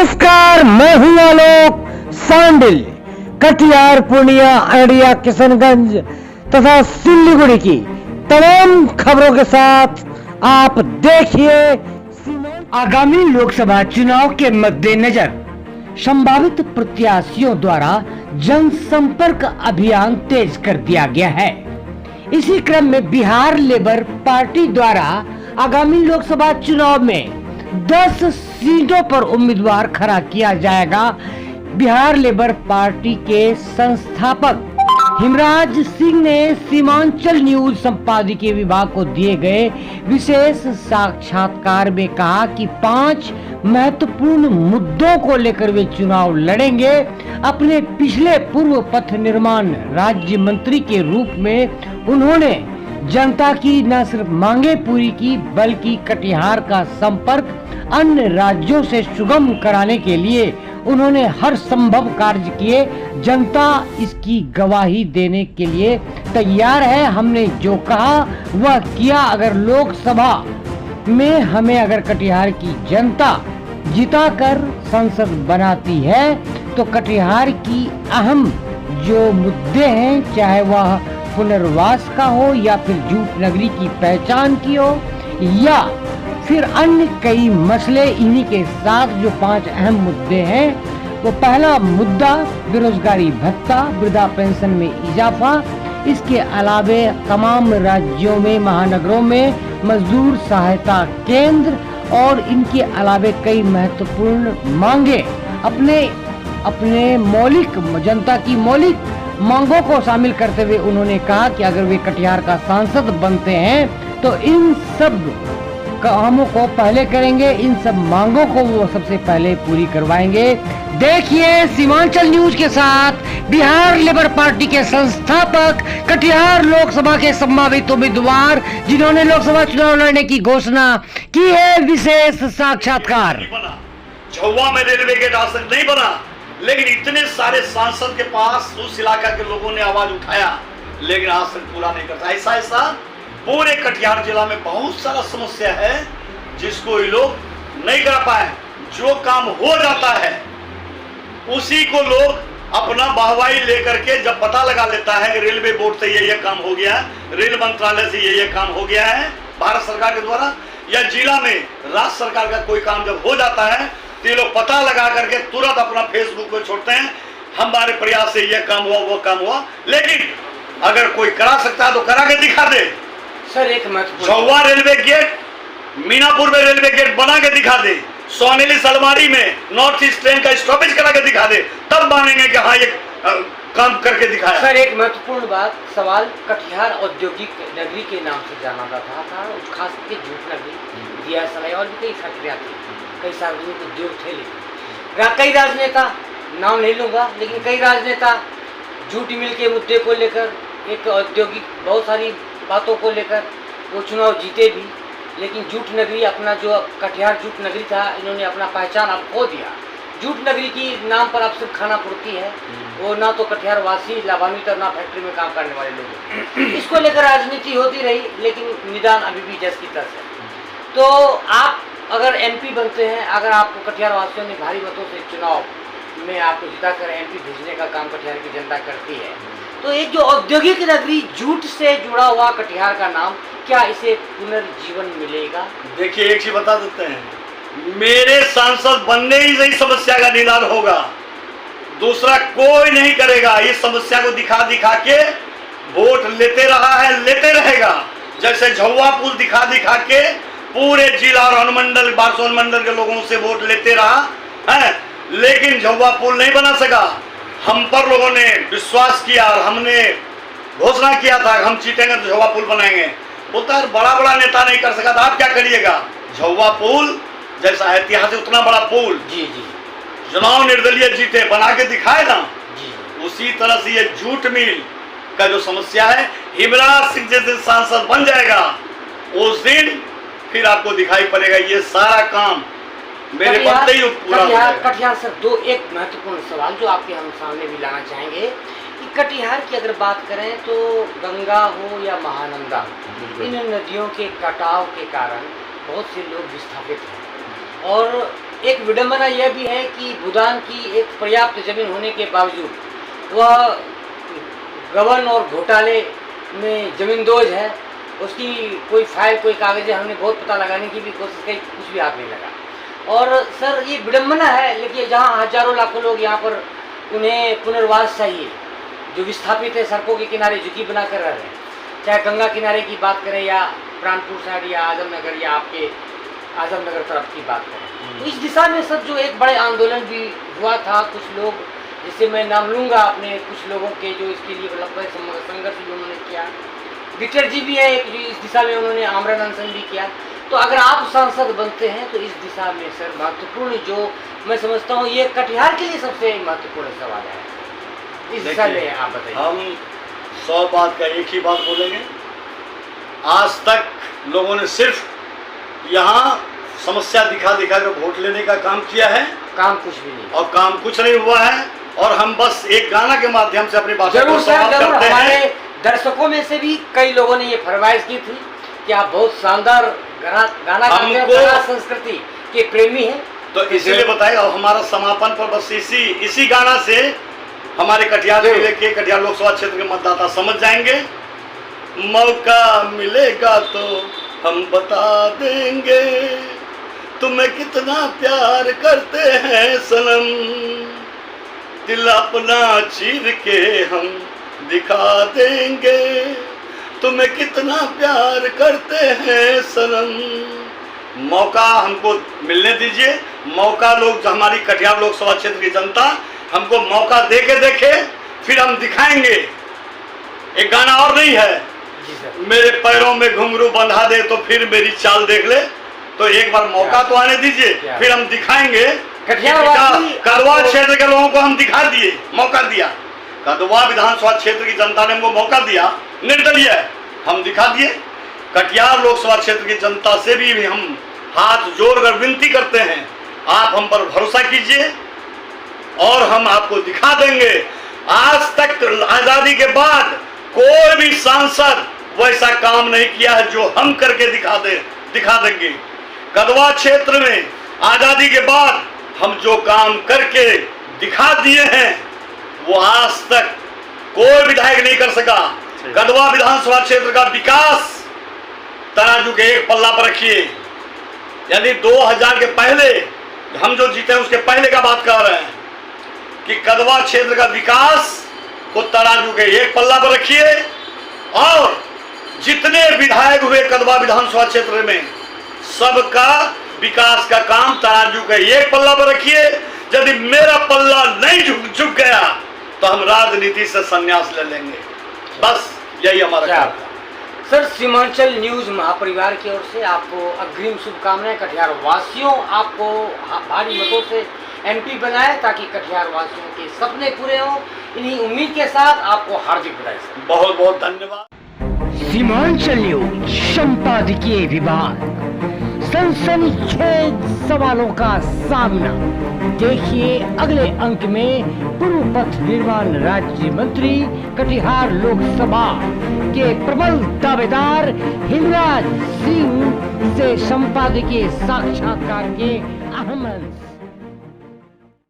नमस्कार, मैं हूं आलोक सांडिल। कटिहार, पूर्णिया, अररिया, किशनगंज तथा सिल्लीगुड़ी की तमाम खबरों के साथ आप देखिए। आगामी लोकसभा चुनाव के मद्देनजर संभावित प्रत्याशियों द्वारा जनसंपर्क अभियान तेज कर दिया गया है। इसी क्रम में बिहार लेबर पार्टी द्वारा आगामी लोकसभा चुनाव में 10 सीटों पर उम्मीदवार खड़ा किया जाएगा। बिहार लेबर पार्टी के संस्थापक हिमराज सिंह ने सीमांचल न्यूज संपादकीय विभाग को दिए गए विशेष साक्षात्कार में कहा कि 5 महत्वपूर्ण मुद्दों को लेकर वे चुनाव लड़ेंगे। अपने पिछले पूर्व पथ निर्माण राज्य मंत्री के रूप में उन्होंने जनता की न सिर्फ मांगे पूरी की, बल्कि कटिहार का संपर्क अन्य राज्यों से सुगम कराने के लिए उन्होंने हर संभव कार्य किए। जनता इसकी गवाही देने के लिए तैयार है। हमने जो कहा वह किया। अगर लोकसभा में हमें अगर कटिहार की जनता जिताकर संसद बनाती है तो कटिहार की अहम जो मुद्दे हैं, चाहे वह पुनर्वास का हो या फिर जूट नगरी की पहचान की हो या फिर अन्य कई मसले, इन्हीं के साथ जो 5 अहम मुद्दे हैं। वो पहला मुद्दा बेरोजगारी भत्ता, वृद्धा पेंशन में इजाफा, इसके अलावे तमाम राज्यों में महानगरों में मजदूर सहायता केंद्र और इनके अलावे कई महत्वपूर्ण मांगे अपने मौलिक जनता की मौलिक मांगों को शामिल करते हुए उन्होंने कहा कि अगर वे कटिहार का सांसद बनते हैं तो इन सब कामों को पहले करेंगे, इन सब मांगों को वो सबसे पहले पूरी करवाएंगे। देखिए सीमांचल न्यूज के साथ बिहार लेबर पार्टी के संस्थापक, कटिहार लोकसभा के संभावित उम्मीदवार जिन्होंने लोकसभा चुनाव लड़ने की घोषणा की है, विशेष साक्षात्कार। झौवा में रेलवे गेट आज तक नहीं बना, लेकिन इतने सारे सांसद के पास उस इलाका के लोगों ने आवाज उठाया, लेकिन आज तक पूरा नहीं करता। ऐसा पूरे कटिहार जिला में बहुत सारा समस्या है जिसको ये लोग नहीं कर पाए। जो काम हो जाता है उसी को लोग अपना वाहवाही लेकर के जब पता लगा लेता है कि रेलवे बोर्ड से ये काम हो गया है, रेल मंत्रालय से ये काम हो गया है भारत सरकार के द्वारा, या जिला में राज्य सरकार का कोई काम जब हो जाता है तो ये लोग पता लगा करके तुरंत अपना फेसबुक पे छोड़ते हैं, हमारे प्रयास से ये काम हुआ, वो काम हुआ। लेकिन अगर कोई करा सकता है तो करा के दिखा दे। सर एक झौवा रेलवे गेट, मीनापुर में रेलवे गेट बना के दिखा दे, सोनेली सलमारी में नॉर्थ ईस्ट ट्रेन का स्टॉपेज करा के दिखा दे, तब मानेंगे कि हाँ ये काम करके दिखाया। सर एक महत्वपूर्ण बात, सवाल कटिहार औद्योगिक नगरी के नाम से जाना जाता था, खास करके जूट नगरी, दिया सलाई और भी कई फैक्ट्रियाँ थी, कई सार्वजनिक उद्योग थे। लेकिन कई राजनेता, नाम नहीं लूँगा, लेकिन कई राजनेता जूट मिल के मुद्दे को लेकर, एक औद्योगिक बहुत सारी बातों को लेकर वो चुनाव जीते भी, लेकिन जूट नगरी अपना जो कटिहार जूट नगरी था, इन्होंने अपना पहचान अब खो दिया। जूट नगरी की नाम पर अब सिर्फ खाना पूर्ति है, वो ना तो कटिहार वासी लाभान्वित और ना फैक्ट्री में काम करने वाले लोग। इसको लेकर राजनीति होती रही, लेकिन निदान अभी भी जस की तस है। तो आप अगर एमपी बनते हैं, अगर आपको कटिहार वासियों ने भारी मतों से चुनाव में आपको जिताकर एमपी भेजने का काम कटिहार की जनता करती है, तो एक जो औद्योगिक नगरी जूट से जुड़ा हुआ कटिहार का नाम, क्या इसे पुनर्जीवन मिलेगा? देखिए एक चीज बता देते हैं, मेरे सांसद बनने ही सही समस्या का निदान होगा, दूसरा कोई नहीं करेगा। इस समस्या को दिखा दिखा के वोट लेते रहा है, लेते रहेगा। जैसे झौवा पुल दिखा दिखा के पूरे जिला और अनुमंडल, बारसोन मंडल के लोगों से वोट लेते रहा है, लेकिन झौवा पुल नहीं बना सका। हम पर लोगों ने विश्वास किया और हमने घोषणा किया था हम जीतेंगे तो झौवा पुल बनाएंगे। बोलता है बड़ा बड़ा नेता नहीं कर सका, तो आप क्या करिएगा? झौवा पुल जैसा ऐतिहासिक उतना बड़ा पुल जी चुनाव निर्दलीय जीते, बना के दिखाए ना जी। उसी तरह से ये जूट मिल का जो समस्या है, हिमराज सिंह जिस दिन सांसद बन जाएगा उस दिन फिर आपको दिखाई पड़ेगा ये सारा काम मेरे बनते ही पूरा हो जाएगा। कटिहार सर एक महत्वपूर्ण सवाल जो आपके हम सामने भी लाना चाहेंगे कि कटिहार की अगर बात करें तो गंगा हो या महानंदा, इन नदियों के कटाव के कारण बहुत से लोग विस्थापित हैं और एक विडंबना यह भी है कि भूदान की एक पर्याप्त जमीन होने के बावजूद वह गबन और घोटाले में जमींदोज है। उसकी कोई फाइल, कोई कागज़ हमने बहुत पता लगाने की भी कोशिश की, कुछ भी हाथ नहीं लगा। और सर ये विडंबना है, लेकिन जहाँ हजारों लाखों लोग यहाँ पर उन्हें पुनर्वास चाहिए, जो विस्थापित है, सड़कों के किनारे झुग्गी बना कर रह रहे हैं, चाहे गंगा किनारे की बात करें या प्राणपुर साइड या आजमनगर या आपके आजमनगर तरफ की बात करें, तो इस दिशा में सर जो एक बड़े आंदोलन भी हुआ था। कुछ लोग, जिससे मैं नाम लूँगा अपने कुछ लोगों के, जो इसके लिए लंबे संघर्ष भी उन्होंने किया। विक्टर जी भी है एक, जो इस दिशा में उन्होंने आमरण अनशन भी किया। तो अगर आप सांसद बनते हैं तो इस दिशा में सर महत्वपूर्ण, जो मैं समझता हूँ ये कटिहार के लिए सबसे महत्वपूर्ण सवाल है, इस दिशा में आप बताइए। हम 100 बात का एक ही बात बोलेंगे। आज तक लोगों ने सिर्फ यहाँ समस्या दिखा दिखा कर वोट लेने का काम किया है, काम कुछ भी नहीं, और काम कुछ नहीं हुआ है। और हम बस एक गाना के माध्यम से अपनी बात जरूर सर, जरूर। हमारे दर्शकों में से भी कई लोगों ने ये फरमाइश की थी कि आप बहुत शानदार गाना गाते हैं, कला संस्कृति के प्रेमी हैं, तो इसीलिए बताए। और हमारा समापन पर बस इसी गाना से हमारे कटिहार जिले के कटिहार लोकसभा क्षेत्र के मतदाता समझ जाएंगे। मौका मिलेगा तो हम बता देंगे तुम्हें कितना प्यार करते हैं सनम, दिल अपना चीर के हम दिखा देंगे तुम्हें कितना प्यार करते हैं सनम। मौका हमको मिलने दीजिए, मौका लोग, हमारी कटिहार लोकसभा क्षेत्र की जनता हमको मौका दे के देखे, फिर हम दिखाएंगे। एक गाना और नहीं है, मेरे पैरों में घुंघरू बंधा दे तो फिर मेरी चाल देख ले। तो एक बार मौका तो आने दीजिए, फिर हम दिखाएंगे। कदवा क्षेत्र के लोगों को हम दिखा दिए, मौका दिया। कदवा विधानसभा क्षेत्र की जनता ने हमको मौका दिया, निर्दलीय हम दिखा दिए। कटिहार लोकसभा क्षेत्र की जनता से भी हम हाथ जोड़कर विनती करते हैं, आप हम पर भरोसा कीजिए और हम आपको दिखा देंगे। आज तक आजादी के बाद कोई भी सांसद वैसा काम नहीं किया है जो हम करके दिखा देंगे। कदवा क्षेत्र में आजादी के बाद हम जो काम करके दिखा दिए हैं वो आज तक कोई विधायक नहीं कर सका। कदवा विधानसभा क्षेत्र का विकास तराजू के एक पल्ला पर रखिए, यानी 2000 के पहले हम जो जीते हैं उसके पहले का बात कर रहे हैं कि कदवा क्षेत्र का विकास को तराजू के एक पल्ला पर रखिए और जितने विधायक हुए कदवा विधानसभा क्षेत्र में सबका विकास का काम तराजू के एक पल्ला पर रखिए। यदि मेरा पल्ला नहीं झुक गया तो हम राजनीति से संन्यास ले लेंगे। बस यही हमारा काम था। सर, सीमांचल न्यूज महापरिवार की ओर से आपको अग्रिम शुभकामनाएं। कटिहार वासियों आपको भारी मतों से एमपी बनाए ताकि कटिहार वासियों के सपने पूरे हों। इन्हीं उम्मीद के साथ आपको हार्दिक बधाई सर। बहुत बहुत धन्यवाद। सीमांचल न्यूज संपादकीय विभाग, सनसनीखेज सवालों का सामना। देखिए अगले अंक में पूर्व पथ निर्माण राज्य मंत्री कटिहार लोकसभा के प्रबल दावेदार हिंगराज सिंह से संपादकीय साक्षात्कार के अहम अंश।